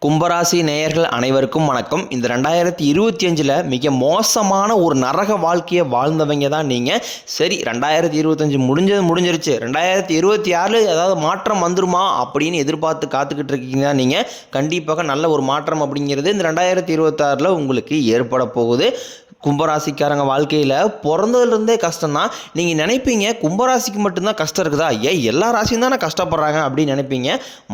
கும்பராசி நேயர்கள் அனைவருக்கும் வணக்கம். இந்த 2025 மிக மோசமான ஒரு நரக வாழ்க்கையை வாழ்ந்தவங்க தான் நீங்கள். சரி, 2025 முடிஞ்சிருச்சு, 2026 ஏதாவது மாற்றம் வந்துருமா அப்படின்னு எதிர்பார்த்து காத்துக்கிட்டு இருக்கீங்க தான் நீங்கள். கண்டிப்பாக நல்ல ஒரு மாற்றம் அப்படிங்கிறது இந்த 2026 உங்களுக்கு ஏற்பட போகுது. கும்பராசிக்காரங்க வாழ்க்கையில் பிறந்ததுலேருந்தே கஷ்டம்தான். நீங்கள் நினைப்பீங்க கும்பராசிக்கு மட்டும்தான் கஷ்டம் இருக்குதா, எல்லா ராசியும் தானே கஷ்டப்படுறாங்க அப்படின்னு நினைப்பீங்க.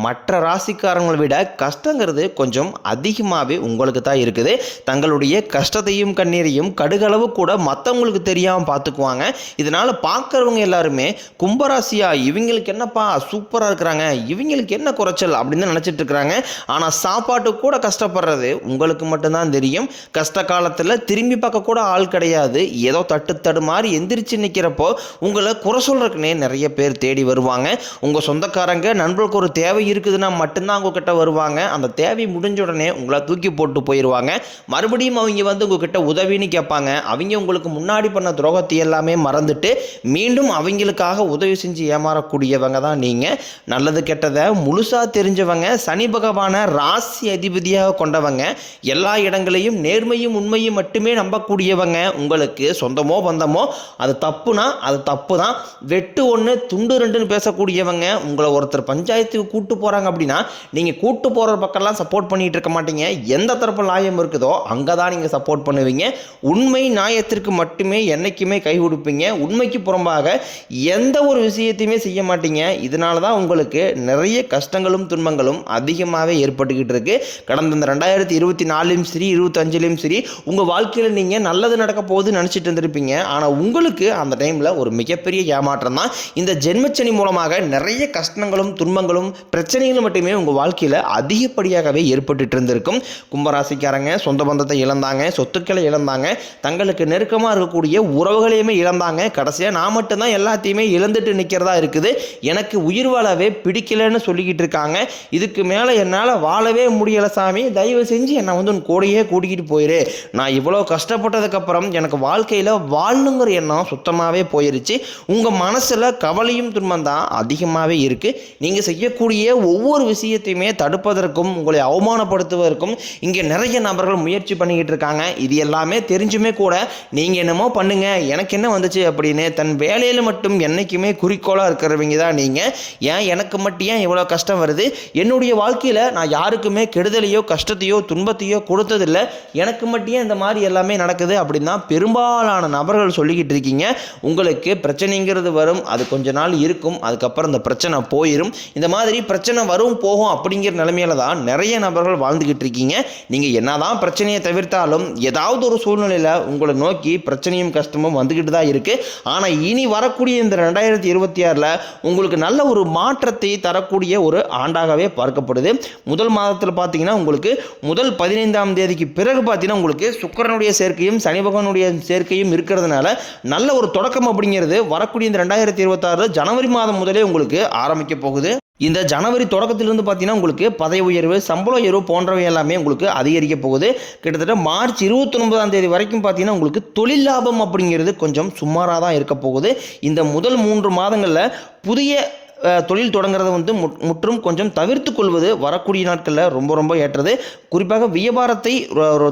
மற்ற ராசிக்காரங்களை விட கஷ்டங்கிறது கொஞ்சம் அதிகமாகவே உங்களுக்கு தான் இருக்குது. தங்களுடைய கஷ்டத்தையும் கண்ணீரையும் கடுகளவு கூட மற்றவங்களுக்கு தெரியாமல் பார்த்துக்குவாங்க. இதனால் பார்க்குறவங்க எல்லாருமே கும்பராசியா, இவங்களுக்கு என்னப்பா சூப்பராக இருக்கிறாங்க, இவங்களுக்கு என்ன குறைச்சல் அப்படின்னு நினச்சிட்டு இருக்கிறாங்க. ஆனால் சாப்பாட்டுக்கு கூட கஷ்டப்படுறது உங்களுக்கு மட்டும்தான் தெரியும். கஷ்ட காலத்தில் திரும்பி பார்க்க கூட ஆள் கிடையாது. ஏதோ தட்டு மாதிரி எந்திரிச்சு நிற்கிறப்போ உங்களை குறை சொல்றதுக்குன்னே நிறைய பேர் தேடி வருவாங்க. உங்கள் சொந்தக்காரங்க நண்பர்களுக்கு ஒரு தேவை இருக்குதுன்னா மட்டும்தான் உங்ககிட்ட வருவாங்க. அந்த தேவை முடிஞ்ச உடனே உங்களை தூக்கி போட்டு போயிடுவாங்க. மறுபடியும் அவங்க உங்ககிட்ட உதவின்னு கேட்பாங்க. அவங்க உங்களுக்கு முன்னாடி பண்ண துரோகத்தை எல்லாமே மறந்துட்டு மீண்டும் அவங்களுக்காக உதவி செஞ்சு ஏமாறக்கூடியவங்க தான் நீங்கள். நல்லது கெட்டதை முழுசாக தெரிஞ்சவங்க, சனி பகவான ராசி அதிபதியாக கொண்டவங்க, எல்லா இடங்களையும் நேர்மையும் உண்மையும் மட்டுமே நம்பக்கூடியவங்க. உங்களுக்கு சொந்தமோ பந்தமோ அது தப்புனா அது தப்பு தான், வெட்டு ஒன்று துண்டு ரெண்டுன்னு பேசக்கூடியவங்க. உங்களை ஒருத்தர் பஞ்சாயத்துக்கு கூட்டு போகிறாங்க அப்படின்னா நீங்கள் கூட்டு போகிற பக்கம்லாம் சப்போர்ட் பண்ணிகிட்டு இருக்க மாட்டீங்க. எந்த தரப்பு நியாயம் இருக்குதோ அங்கே தான் நீங்கள் சப்போர்ட் பண்ணுவீங்க. உண்மை நியாயத்திற்கு மட்டுமே என்றைக்குமே கை கொடுப்பீங்க. உண்மைக்கு புறம்பாக எந்த ஒரு விஷயத்தையுமே செய்ய மாட்டீங்க. இதனால தான் உங்களுக்கு நிறைய கஷ்டங்களும் துன்பங்களும் அதிகமாகவே ஏற்பட்டுக்கிட்டு இருக்கு. கடந்த இந்த 2024 சரி 25 சரி உங்கள் வாழ்க்கையில் நீங்கள் நல்லது நடக்க போகுதுன்னு நினச்சிட்டு இருந்திருப்பீங்க. ஆனால் உங்களுக்கு அந்த டைமில் ஒரு மிகப்பெரிய ஏமாற்றம் தான். இந்த ஜென்மச்சனி மூலமாக நிறைய கஷ்டங்களும் துன்பங்களும் பிரச்சனைகளும் மட்டுமே உங்கள் வாழ்க்கையில் அதிகப்படியாகவே ஏற்பட்டு இருந்திருக்கும். கும்பராசிக்காரங்க சொந்த பந்தத்தை இழந்தாங்க, சொத்துக்களை இழந்தாங்க, தங்களுக்கு நெருக்கமாக இருக்கக்கூடிய உறவுகளையுமே இழந்தாங்க. கடைசியாக நான் மட்டும்தான் எல்லாத்தையுமே இழந்துட்டு நிற்கிறதா இருக்குது, எனக்கு உயிர் வாழவே பிடிக்கலன்னு சொல்லிக்கிட்டு இருக்காங்க. இதுக்கு மேலே என்னால் வாழவே முடியலை சாமி, தயவு செஞ்சு என்னை உன் கூடையே கூட்டிக்கிட்டு போயிரு. நான் இவ்வளோ கஷ்டப்பட்டதுக்கப்புறம் எனக்கு வாழ்க்கையில் வாழணுங்கிற எண்ணம் சுத்தமாகவே போயிருச்சு. உங்கள் மனசில் கவலையும் துன்பம் தான் அதிகமாகவே இருக்குது. நீங்கள் செய்யக்கூடிய ஒவ்வொரு விஷயத்தையுமே தடுப்பதற்கும் உங்களை அவமானப்படுத்துவதற்கும் இங்கே நிறைய நபர்கள் முயற்சி பண்ணிக்கிட்டு இருக்காங்க. இது எல்லாமே தெரிஞ்சுமே கூட நீங்கள் என்னமோ பண்ணுங்க, எனக்கு என்ன வந்துச்சு அப்படின்னு தன் வேலையில் மட்டும் என்றைக்குமே குறிக்கோளாக இருக்கிறவங்க தான் நீங்கள். எனக்கு மட்டும் ஏன் இவ்வளோ கஷ்டம் வருது, என்னுடைய வாழ்க்கையில் நான் யாருக்குமே கெடுதலையோ கஷ்டத்தையோ துன்பத்தையோ கொடுத்ததில்லை, எனக்கு மட்டும் இந்த மாதிரி எல்லாமே நடக்குது அப்படின்னா பெரும்பாலான நபர்கள் சொல்லிக்கிட்டு இருக்கீங்க. உங்களுக்கு பிரச்சனைங்கிறது வரும், அது கொஞ்ச நாள் இருக்கும், அதுக்கப்புறம் இந்த பிரச்சனை போயிடும். இந்த மாதிரி பிரச்சனை வரும் போகும் அப்படிங்கிற நிலைமையில தான் நிறைய நபர்கள் வாழ்ந்துக்கிட்டு இருக்கீங்க. நீங்கள் என்னதான் பிரச்சனையை தவிர்த்தாலும் ஏதாவது ஒரு சூழ்நிலையில் உங்களை நோக்கி பிரச்சனையும் கஷ்டமும் வந்துக்கிட்டு தான் இருக்குது. ஆனால் இனி வரக்கூடிய இந்த 2026 உங்களுக்கு நல்ல ஒரு மாற்றத்தை தரக்கூடிய ஒரு ஆண்டாகவே பார்க்கப்படுது. முதல் மாதத்தில் பார்த்தீங்கன்னா உங்களுக்கு முதல் 15ஆம் தேதிக்கு பிறகு பார்த்தீங்கன்னா உங்களுக்கு சுக்கிரனுடைய சேர்க்கையும் சனி பகவானுடைய சேர்க்கையும் இருக்கிறதுனால நல்ல ஒரு தொடக்கம் அப்படிங்கிறது வரக்கூடிய இந்த 2026 ஜனவரி மாதம் முதலே உங்களுக்கு ஆரம்பிக்க போகுது. இந்த ஜனவரி தொடக்கத்திலிருந்து பார்த்தீங்கன்னா உங்களுக்கு பதவி உயர்வு, சம்பள உயர்வு போன்றவை எல்லாமே உங்களுக்கு அதிகரிக்க போகுது. கிட்டத்தட்ட மார்ச் 29ஆம் தேதி வரைக்கும் பார்த்தீங்கன்னா உங்களுக்கு தொழில் லாபம் அப்படிங்கிறது கொஞ்சம் சுமாராக தான் இருக்க போகுது. இந்த முதல் 3 மாதங்களில் புதிய தொழில் தொடங்குறத முற்றும் கொஞ்சம் தவிர்த்து கொள்வது வரக்கூடிய நாட்களில் ரொம்ப ஏற்றது. குறிப்பாக வியாபாரத்தை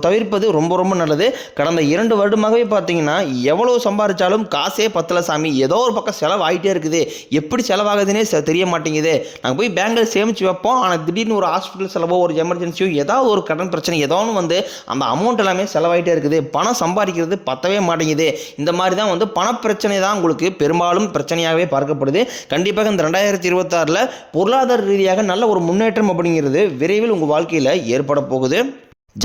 தவிர்ப்பது ரொம்ப நல்லது. கடந்த 2 வருடமாகவே பார்த்தீங்கன்னா எவ்வளோ சம்பாதிச்சாலும் காசே பத்தல சாமி, ஏதோ ஒரு பக்கம் செலவாகிட்டே இருக்குது, எப்படி செலவாகுதுன்னே தெரிய மாட்டேங்குது. நாங்கள் போய் பேங்கில் சேமித்து வைப்போம், ஆனால் திடீர்னு ஒரு ஹாஸ்பிட்டல் செலவோ ஒரு எமர்ஜென்சியோ ஏதாவது ஒரு கடன் பிரச்சனை ஏதோ ஒன்று அந்த அமௌண்ட் எல்லாமே செலவாகிட்டே இருக்குது, பணம் சம்பாதிக்கிறது பத்தவே மாட்டேங்குது. இந்த மாதிரி தான் பணப்பிரச்சனை தான் உங்களுக்கு பெரும்பாலும் பிரச்சனையாகவே பார்க்கப்படுது. கண்டிப்பாக இந்த 2026 பொருளாதார ரீதியாக நல்ல ஒரு முன்னேற்றம் அப்படிங்கிறது விரைவில் உங்கள் வாழ்க்கையில் ஏற்பட போகுது.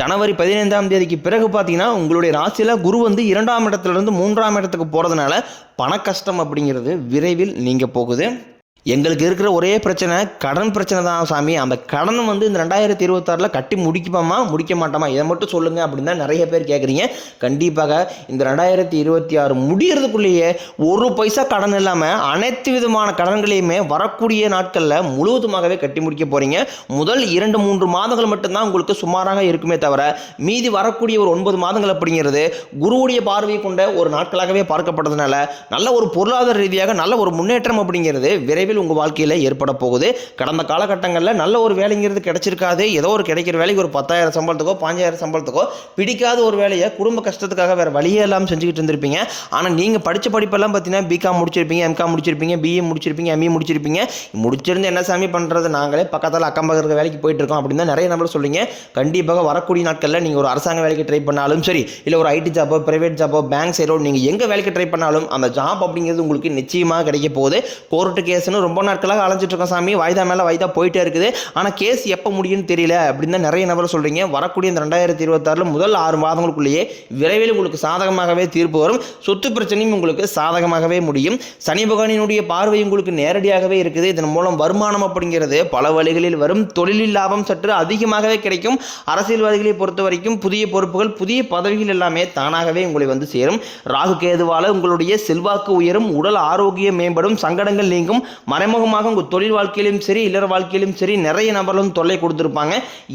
ஜனவரி 15ஆம் தேதிக்கு பிறகு பார்த்தீங்கன்னா உங்களுடைய ராசியில் குரு 2ஆம் இடத்துலேருந்து 3ஆம் இடத்துக்கு போகிறதுனால பண கஷ்டம் அப்படிங்கிறது விரைவில் நீங்க போகுது. எங்களுக்கு இருக்கிற ஒரே பிரச்சனை கடன் பிரச்சனை தான் சாமி, அந்த கடன் இந்த 2026 கட்டி முடிக்க மாட்டோமா, இதை மட்டும் சொல்லுங்கள் அப்படின்னு தான் நிறைய பேர் கேட்குறீங்க. கண்டிப்பாக இந்த 2026 முடியறதுக்குள்ளேயே ஒரு பைசா கடன் இல்லாமல் அனைத்து விதமான கடன்களையுமே வரக்கூடிய நாட்களில் முழுவதுமாகவே கட்டி முடிக்க போகிறீங்க. முதல் 2-3 மாதங்கள் மட்டும்தான் உங்களுக்கு சுமாராக இருக்குமே தவிர மீதி வரக்கூடிய ஒரு 9 மாதங்கள் அப்படிங்கிறது குருவுடைய பார்வை கொண்ட ஒரு நாட்களாகவே பார்க்கப்படுறதுனால நல்ல ஒரு பொருளாதார ரீதியாக நல்ல ஒரு முன்னேற்றம் அப்படிங்கிறது விரைவில் விரைவில் உங்கள் வாழ்க்கையில் ஏற்பட போகுது. கடந்த காலகட்டங்களில் நல்ல ஒரு வேலைங்கிறது கிடைச்சிருக்காது. ஏதோ ஒரு கிடைக்கிற வேலைக்கு ஒரு 10,000 சம்பளத்துக்கோ 5,000 சம்பளத்துக்கோ பிடிக்காத ஒரு வேலையை குடும்ப கஷ்டத்துக்காக வேறு வழியே எல்லாம் செஞ்சுக்கிட்டு இருந்திருப்பீங்க. ஆனால் நீங்கள் படித்த படிப்பெல்லாம் பார்த்தீங்கன்னா பிகாம் முடிச்சிருப்பீங்க, எம்காம் முடிச்சிருப்பீங்க, பிஏ முடிச்சிருப்பீங்க, எம்இ முடிச்சிருப்பீங்க. முடிச்சிருந்து என்ன சாமி பண்ணுறது, நாங்களே பக்கத்தில் அக்கம் பக்கத்தில் வேலைக்கு போயிட்டு இருக்கோம் அப்படின்னு தான் நிறைய நம்பர் சொல்லுங்க. கண்டிப்பாக வரக்கூடிய நாட்களில் நீங்கள் ஒரு அரசாங்க வேலைக்கு ட்ரை பண்ணாலும் சரி, இல்லை ஒரு ஐடி ஜாப்போ, பிரைவேட் ஜாப்போ, பேங்க் சைடோ நீங்கள் எங்கே வேலைக்கு ட்ரை பண்ணாலும் அந்த ஜாப் அப்படிங்கிறது உங்களுக்கு நிச்சயமாக கிடைக்க போகுது. கோர்ட்டு கேஸ்னு ரொம்ப நாட்களாக அலைஞ்சிட்டு இருக்கோம் சாமி, வாய்தா மேலே வாய்தா போயிட்டே இருக்குது. ஆனால் கேஸ் எப்போ முடியும்னு தெரியல அப்படின்னு தான் நிறைய நபர் சொல்கிறீங்க. வரக்கூடிய இந்த 2026 முதல் 6 மாதங்களுக்குள்ளேயே விரைவில் உங்களுக்கு சாதகமாகவே தீர்ப்பு வரும். சொத்து பிரச்சனையும் உங்களுக்கு சாதகமாகவே முடியும். சனி பகவானினுடைய பார்வை உங்களுக்கு நேரடியாகவே இருக்குது. இதன் மூலம் வருமானம் அப்படிங்கிறது பல வழிகளில் வரும். தொழிலில் லாபம் சற்று அதிகமாகவே கிடைக்கும். அரசியல்வாதிகளை பொறுத்த வரைக்கும் புதிய பொறுப்புகள், புதிய பதவிகள் எல்லாமே தானாகவே உங்களை வந்து சேரும். ராகு கேதுவால உங்களுடைய செல்வாக்கு உயரும், உடல் ஆரோக்கியம் மேம்படும், சங்கடங்கள் நீங்கும். மறைமுகமாக உங்கள் தொழில் வாழ்க்கையிலும் சரி, இல்லற வாழ்க்கையிலும் சரி நிறைய நபர்களும் தொல்லை கொடுத்துருப்பாங்க.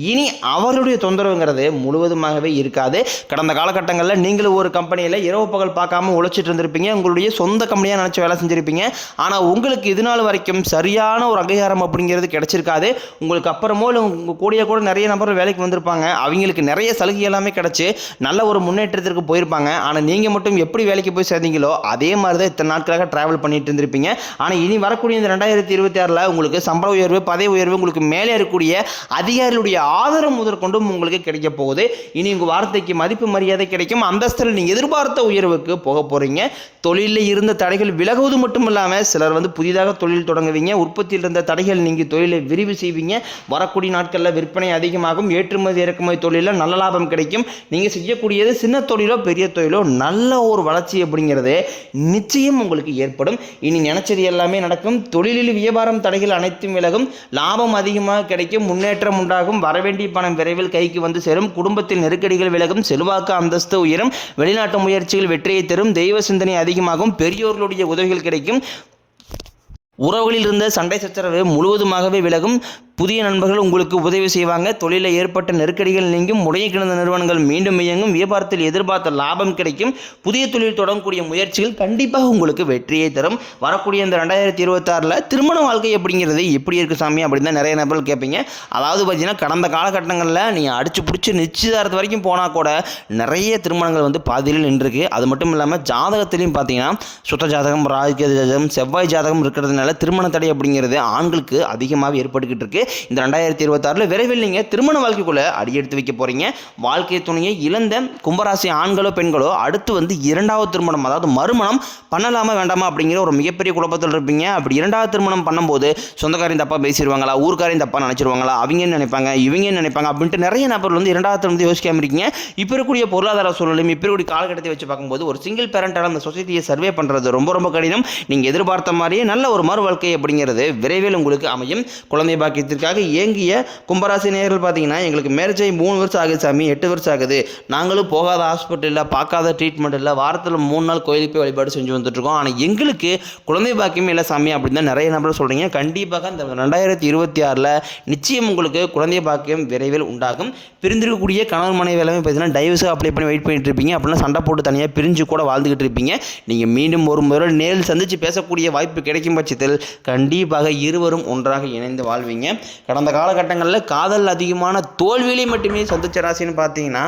இனி அவர்களுடைய தொந்தரவுங்கிறது முழுவதுமாகவே இருக்காது. கடந்த காலகட்டங்களில் நீங்களும் ஒரு கம்பெனியில் இரவு பகல் பார்க்காம உழைச்சிட்டு இருந்திருப்பீங்க. உங்களுடைய சொந்த கம்பெனியாக நினச்சி வேலை செஞ்சுருப்பீங்க. ஆனால் உங்களுக்கு இது நாள் வரைக்கும் சரியான ஒரு அங்கீகாரம் அப்படிங்கிறது கிடைச்சிருக்காது. உங்களுக்கு அப்புறமோ இல்லை உங்கள் கூட நிறைய நபர்கள் வேலைக்கு வந்திருப்பாங்க. அவங்களுக்கு நிறைய சலுகை எல்லாமே கிடச்சி நல்ல ஒரு முன்னேற்றத்திற்கு போயிருப்பாங்க. ஆனால் நீங்கள் மட்டும் எப்படி வேலைக்கு போய் சேர்ந்தீங்களோ அதே மாதிரி தான் இத்தனை நாட்களாக ட்ராவல் பண்ணிட்டு இருந்திருப்பீங்க. ஆனால் இனி வரக்கூடிய இந்த 2026 உங்களுக்கு சம்பள உயர்வு, பதவி உயர்வு, உங்களுக்கு மேலே இருக்கக்கூடிய அதிகாரிகளுடைய ஆதரவு முதற்கொண்டும் உங்களுக்கு கிடைக்க போகுது. இனி உங்கள் வார்த்தைக்கு மதிப்பு மரியாதை கிடைக்கும். அந்தஸ்தில் நீங்கள் எதிர்பார்த்த உயர்வுக்கு போக போகிறீங்க. தொழிலில் இருந்த தடைகள் விலகுவது மட்டும் இல்லாமல் சிலர் வந்து புதிதாக தொழில் தொடங்குவீங்க. உற்பத்தியில் இருந்த தடைகள் நீங்கள் தொழிலை விரிவு செய்வீங்க. வரக்கூடிய நாட்களில் விற்பனை அதிகமாகும். ஏற்றுமதி இறக்குமதி தொழிலில் நல்ல லாபம் கிடைக்கும். நீங்கள் செய்யக்கூடியது சின்ன தொழிலோ பெரிய தொழிலோ நல்ல ஒரு வளர்ச்சி அப்படிங்கிறது நிச்சயம் உங்களுக்கு ஏற்படும். இனி நினைச்சது எல்லாமே நடக்கும். தொழிலில் வியாபாரம் தடைகள் அனைத்தும் விலகும். லாபம் அதிகமாக கிடைக்கும். முன்னேற்றம் உண்டாகும். வரவேண்டிய பணம் விரைவில் கைக்கு வந்து சேரும். குடும்பத்தில் நெருக்கடிகள் விலகும். செல்வாக்கு அந்தஸ்து உயரும். வெளிநாட்டு முயற்சிகள் வெற்றியை தரும். தெய்வ சிந்தனை அதிகமாகும். பெரியோர்களுடைய உதவிகள் கிடைக்கும். உறவுகளில் இருந்த சண்டை சச்சரவு முழுவதுமாகவே விலகும். புதிய நண்பர்கள் உங்களுக்கு உதவி செய்வாங்க. தொழிலில் ஏற்பட்ட நெருக்கடிகள் நீங்கும். முறையை கிடந்த நிறுவனங்கள் மீண்டும் இயங்கும். வியாபாரத்தில் எதிர்பார்த்த லாபம் கிடைக்கும். புதிய தொழில் தொடங்கக்கூடிய முயற்சிகள் கண்டிப்பாக உங்களுக்கு வெற்றியை தரும். வரக்கூடிய இந்த 2026 திருமண வாழ்க்கை அப்படிங்கிறது எப்படி இருக்குது சாமி அப்படின்னு தான் நிறைய நபர்கள் கேட்பீங்க. அதாவது பார்த்தீங்கன்னா கடந்த காலகட்டங்களில் நீங்கள் அடிச்சு பிடிச்சி நிச்சயதாரத்து வரைக்கும் போனால் கூட நிறைய திருமணங்கள் வந்து பாதியில் நின்றுருக்கு. அது மட்டும் இல்லாமல் ஜாதகத்திலையும் பார்த்தீங்கன்னா சுத்த ஜாதகம், ராஜகேது ஜாதகம், செவ்வாய் ஜாதகம் இருக்கிறதுனால திருமண தடை அப்படிங்கிறது ஆண்களுக்கு அதிகமாக ஏற்பட்டுக்கிட்டு இருக்கு. இந்த 2026 விரைவில் நீங்க திருமண வாழ்க்கைக்குள்ள அடியெடுத்து வைக்க போறீங்க. வாழ்க்கை துணையை இழந்த கும்பராசி ஆண்களோ பெண்களோ அடுத்து வந்து இரண்டாவது திருமணம், அதாவது மறுமணம் பண்ணலாமா வேண்டாமா அப்படிங்கிற ஒரு மிகப்பெரிய குழப்பத்தில் இருப்பீங்க. அப்படி இரண்டாவது திருமணம் பண்ணும்போது சொந்தக்காரையும் தப்பா பேசிடுவாங்களா, ஊர்க்காரையும் தப்பா நினைச்சிருவாங்களா, அவங்க நினைப்பாங்க இவங்க நினைப்பாங்க அப்படின்ட்டு நிறைய நபர்கள் வந்து இரண்டாவது திருமணத்தை யோசிக்காம இருக்கீங்க. இப்போ இருக்கக்கூடிய பொருளாதார சூழலும் இப்போ இருக்கக்கூடிய காலகட்டத்தை வச்சு பார்க்கும்போது ஒரு சிங்கிள் பேரண்டான அந்த சொசைட்டியை சர்வே பண்றது ரொம்ப ரொம்ப கடினம். நீங்க எதிர்பார்த்த மாதிரியே நல்ல ஒரு மறு வாழ்க்கை அப்படிங்கிறது விரைவில் உங்களுக்கு அமையும். குழந்தை பாக்கியத்திற்காக ஏங்கிய கும்பராசி நேயர்கள் பார்த்தீங்கன்னா எங்களுக்கு மேரேஜ் ஆகி 3 வருஷம் ஆகுது சாமி, 8 வருஷம் ஆகுது, நாங்களும் போகாத ஹாஸ்பிட்டலில் பார்க்காத ட்ரீட்மெண்ட் இல்லை, வாரத்தில் 3 நாள் கோயிலுக்கு போய் வழிபாடு செஞ்சு வந்துட்டுருக்கோம், ஆனால் எங்களுக்கு குழந்தை பாக்கியமே இல்லை சாமி அப்படின்னு தான் நிறைய நபர் சொல்கிறீங்க. கண்டிப்பாக இந்த 2026 நிச்சயம் உங்களுக்கு குழந்தை பாக்கியம் விரைவில் உண்டாகும். பிரிந்திருக்கக்கூடிய கணவன் மனைவி எல்லாமே பார்த்தீங்கன்னா டைவர்ஸாக அப்ளை பண்ணி வெயிட் பண்ணிட்டு இருப்பீங்க. அப்படின்னா சண்டை போட்டு தனியாக பிரிஞ்சு கூட வாழ்ந்துகிட்டு இருப்பீங்க. நீங்கள் மீண்டும் ஒரு முறை நேரில் சந்தித்து பேசக்கூடிய வாய்ப்பு கிடைக்கும் பட்சத்தில் கண்டிப்பாக இருவரும் ஒன்றாக இணைந்து வாழ்வீங்க. கடந்த காலகட்டங்களில் காதல் அதிகமான தோல்வியை மட்டுமே சந்திச்ச ராசின்னு பார்த்தீங்கன்னா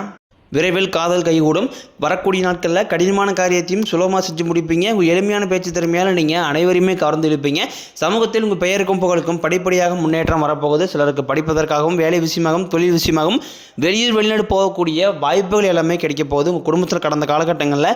விரைவில் காதல் கைகூடும். வரக்கூடிய நாட்களில் கடினமான காரியத்தையும் சுலபமாக செஞ்சு முடிப்பீங்க. உங்கள் எளிமையான பேச்சு திறமையால் நீங்கள் அனைவரையுமே கவர்ந்து இழுப்பீங்க. சமூகத்தில் உங்கள் பெயருக்கும் புகழுக்கும் படிப்படியாக முன்னேற்றம் வரப்போகுது. சிலருக்கு படிப்பதற்காகவும் வேலை விஷயமாகவும் தொழில் விஷயமாகவும் வெளிநாடு போகக்கூடிய வாய்ப்புகள் எல்லாமே கிடைக்க போகுது. உங்கள் குடும்பத்தில் கடந்த காலகட்டங்களில்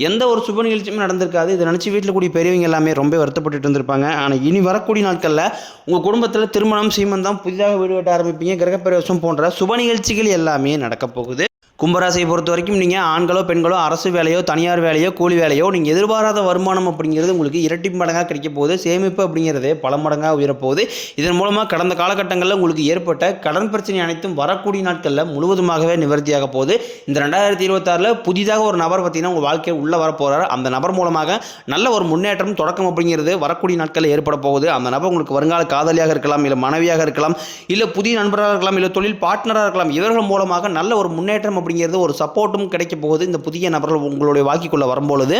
எந்த ஒரு சுப நிகழ்ச்சியுமே நடந்திருக்காது. இதை நினச்சி வீட்டில் கூடிய பெரியவங்க எல்லாமே ரொம்ப வருத்தப்பட்டு இருந்திருப்பாங்க. ஆனால் இனி வரக்கூடிய நாட்களில் உங்கள் குடும்பத்தில் திருமணம், சீமந்தம், புதிதாக வீடு கட்ட ஆரம்பிப்பீங்க. கிரகப்பிரவேசம் போன்ற சுப நிகழ்ச்சிகள் எல்லாமே நடக்கப் போகுது. கும்பராசியை பொறுத்த வரைக்கும் நீங்கள் ஆண்களோ பெண்களோ அரசு வேலையோ தனியார் வேலையோ கூலி வேலையோ நீங்கள் எதிர்பாராத வருமானம் அப்படிங்கிறது உங்களுக்கு இரட்டி மடங்காக கிடைக்க போகுது. சேமிப்பு அப்படிங்கிறது பல மடங்காக உயரப்போகுது. இதன் மூலமாக கடந்த காலகட்டங்களில் உங்களுக்கு ஏற்பட்ட கடன் பிரச்சனை அனைத்தும் வரக்கூடிய நாட்களில் முழுவதுமாகவே நிவர்த்தியாக போகுது. இந்த 2026 புதிதாக ஒரு நபர் பார்த்தீங்கன்னா உங்கள் வாழ்க்கையை உள்ளே வரப்போகிறார். அந்த நபர் மூலமாக நல்ல ஒரு முன்னேற்றம் தொடக்கம் அப்படிங்கிறது வரக்கூடிய நாட்களில் ஏற்பட போகுது. அந்த நபர் உங்களுக்கு வருங்கால காதலியாக இருக்கலாம், இல்லை மனைவியாக இருக்கலாம், இல்லை புதிய நண்பராக இருக்கலாம், இல்லை தொழில் பார்ட்னராக இருக்கலாம். இவர்கள் மூலமாக நல்ல ஒரு முன்னேற்றம் அப்படிங்கிறது ஒரு சப்போர்ட்டும் கிடைக்க போகுது. இந்த புதிய நபர்கள் உங்களுடைய வாழ்க்கைக்குள்ளே வரும்பொழுது